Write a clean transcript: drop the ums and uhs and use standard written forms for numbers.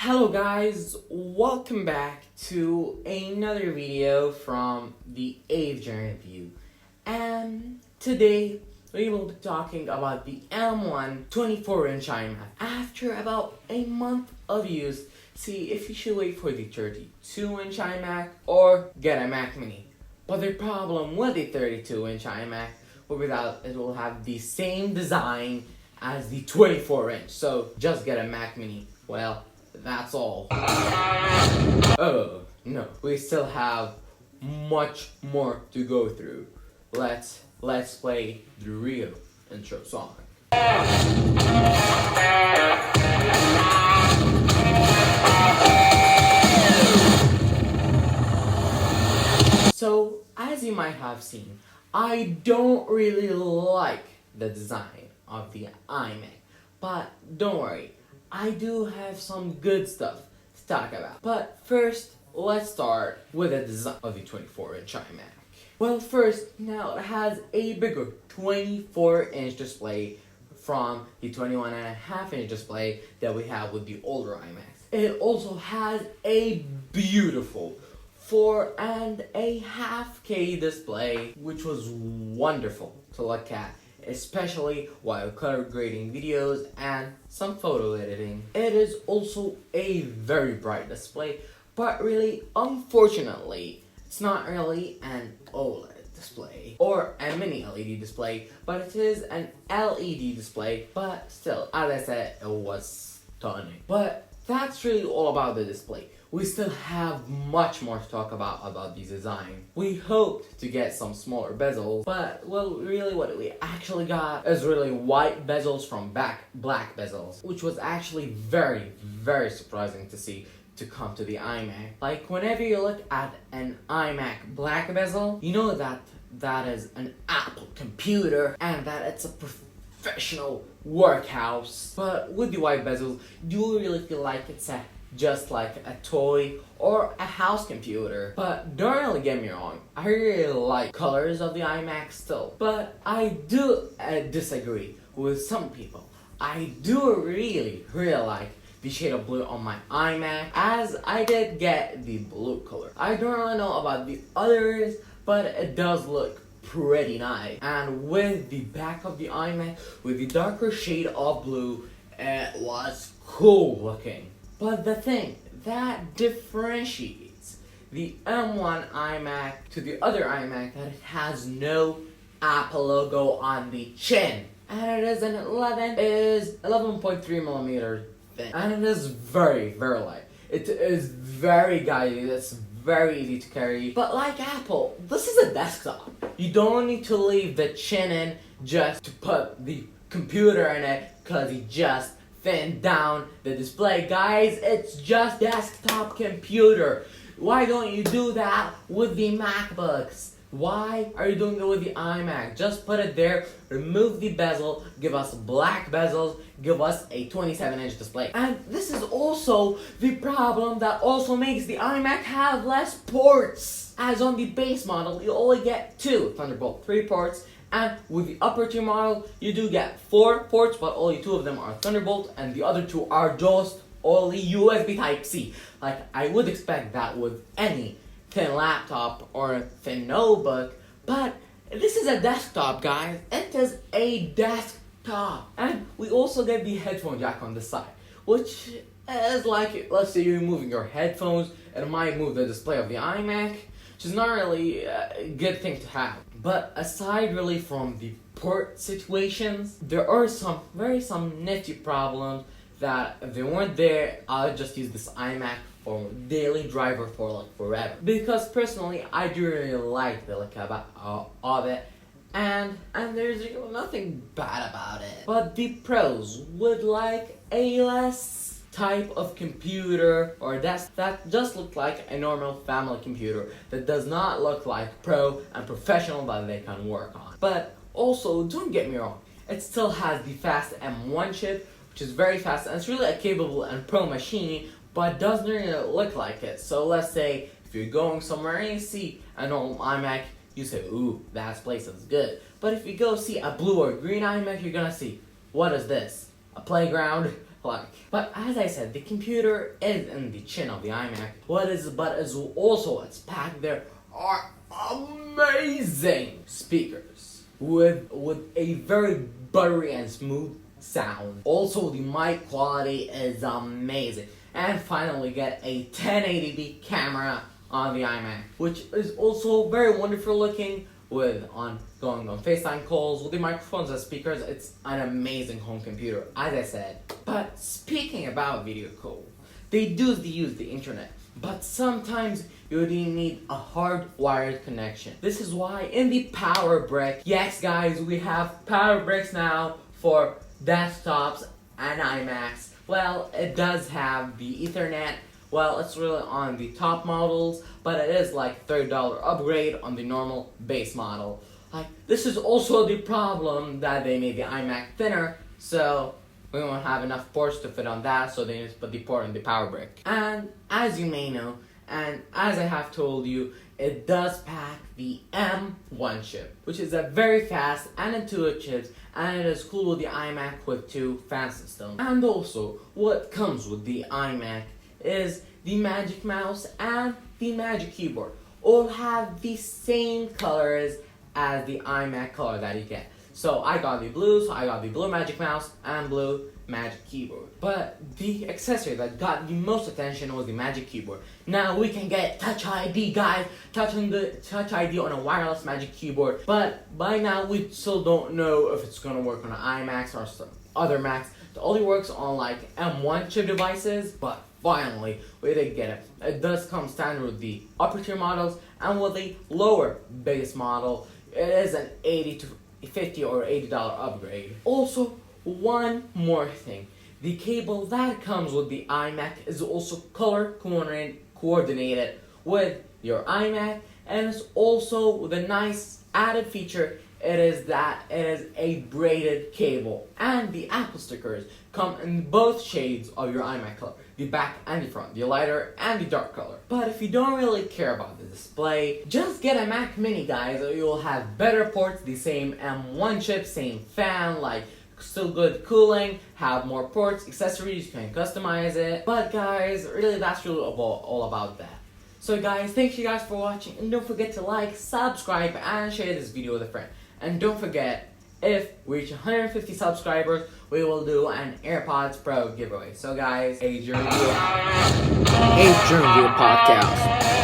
Hello guys, welcome back to another video from the 8th Gen review. And today we will be talking about the M1 24-inch iMac. After about a month of use, see if you should wait for the 32-inch iMac or get a Mac Mini. But the problem with the 32-inch iMac will be that it will have the same design as the 24-inch, so just get a Mac Mini. Well, that's all. Oh, no, we still have much more to go through. Let's play the real intro song. So, as you might have seen, I don't really like the design of the iMac, but don't worry, I do have some good stuff to talk about. But first, let's start with the design of the 24-inch iMac. Well, first, now it has a bigger 24-inch display from the 21.5-inch display that we have with the older iMacs. It also has a beautiful 4.5K display, which was wonderful to look at, especially while color grading videos and some photo editing. It is also a very bright display, but really, unfortunately, it's not really an OLED display or a mini LED display, but it is an LED display. But still, as I said, it was stunning. But that's really all about the display. We still have much more to talk about the design. We hoped to get some smaller bezels, but well, really what we actually got is really white bezels from black bezels, which was actually very, very surprising to see to come to the iMac. Like, whenever you look at an iMac black bezel, you know that that is an Apple computer and that it's a professional workhouse. But with the white bezels, you do really feel like it's just like a toy or a house computer. But don't really get me wrong, I really like colors of the iMac still, but I do disagree with some people. I do really like the shade of blue on my iMac, as I did get the blue color. I don't really know about the others, but it does look pretty nice. And with the back of the iMac, with the darker shade of blue, it was cool looking. But the thing that differentiates the M1 iMac to the other iMac, that it has no Apple logo on the chin. And it is an 11.3 millimeter thin. And it is very, very light. It is very guided, it's very easy to carry. But like Apple, this is a desktop. You don't need to leave the chin in just to put the computer in it, because you just thin down the display. Guys, it's just desktop computer. Why don't you do that with the MacBooks? Why are you doing it with the iMac? Just put it there, remove the bezel, give us black bezels, give us a 27-inch display. And this is also the problem that also makes the iMac have less ports. As on the base model, you only get 2 Thunderbolt 3 ports, and with the upper tier model, you do get 4 ports, but only 2 of them are Thunderbolt, and the other 2 are just only USB Type-C. Like, I would expect that with any thin laptop or thin notebook, but this is a desktop, guys. It is a desktop. And we also get the headphone jack on the side, which is like, let's say you're moving your headphones, it might move the display of the iMac, which is not really a good thing to have. But aside really from the port situations, there are some nifty problems that if they weren't there, I'll just use this iMac for daily driver for like forever. Because personally, I do really like the look of it, and there's nothing bad about it. But the pros would like a less type of computer or desk that just look like a normal family computer, that does not look like pro and professional that they can work on. But also, don't get me wrong, it still has the fast M1 chip, which is very fast, and it's really a capable and pro machine, but doesn't really look like it. So let's say if you're going somewhere and you see a normal iMac, you say, ooh, that place is good. But if you go see a blue or green iMac, you're gonna see, what is this? A playground? like. But as I said, the computer is in the chin of the iMac. But is also what's packed there are amazing speakers with a very buttery and smooth sound. Also, the mic quality is amazing. And finally, get a 1080p camera on the iMac, which is also very wonderful looking. With going on FaceTime calls with the microphones and speakers, it's an amazing home computer, as I said. But speaking about video call, they do use the internet, but sometimes you need a hardwired connection. This is why in the power brick, yes guys, we have power bricks now for desktops and iMacs. Well, it does have the Ethernet. Well, it's really on the top models, but it is like $30 upgrade on the normal base model. Like, this is also the problem that they made the iMac thinner, so we won't have enough ports to fit on that, so they just put the port in the power brick. And as you may know, and as I have told you, it does pack the M1 chip, which is a very fast and intuitive chip, and it is cool with the iMac with 2 fan systems. And also, what comes with the iMac is the Magic Mouse and the Magic Keyboard all have the same colors as the iMac color that you get. So I got the blue, Magic Mouse and blue Magic Keyboard. But the accessory that got the most attention was the Magic Keyboard. Now we can get Touch ID, guys, Touch ID on a wireless Magic Keyboard. But by now we still don't know if it's gonna work on an iMacs or some other Macs. It only works on like M1 chip devices, but finally we did get it. It does come standard with the upper tier models, and with the lower base model, it is an $80 to $50 or $80 upgrade. Also, one more thing. The cable that comes with the iMac is also color coordinated with your iMac, and it's also with a nice added feature. It is a braided cable, and the Apple stickers come in both shades of your iMac color, the back and the front, the lighter and the dark color. But if you don't really care about the display, just get a Mac Mini, guys. You'll have better ports, the same M1 chip, same fan, like still good cooling, have more ports, accessories, you can customize it. But guys, really that's really all about that. So guys, thank you guys for watching, and don't forget to like, subscribe, and share this video with a friend. And don't forget, if we reach 150 subscribers, we will do an AirPods Pro giveaway. So guys, Adrian Video Podcast.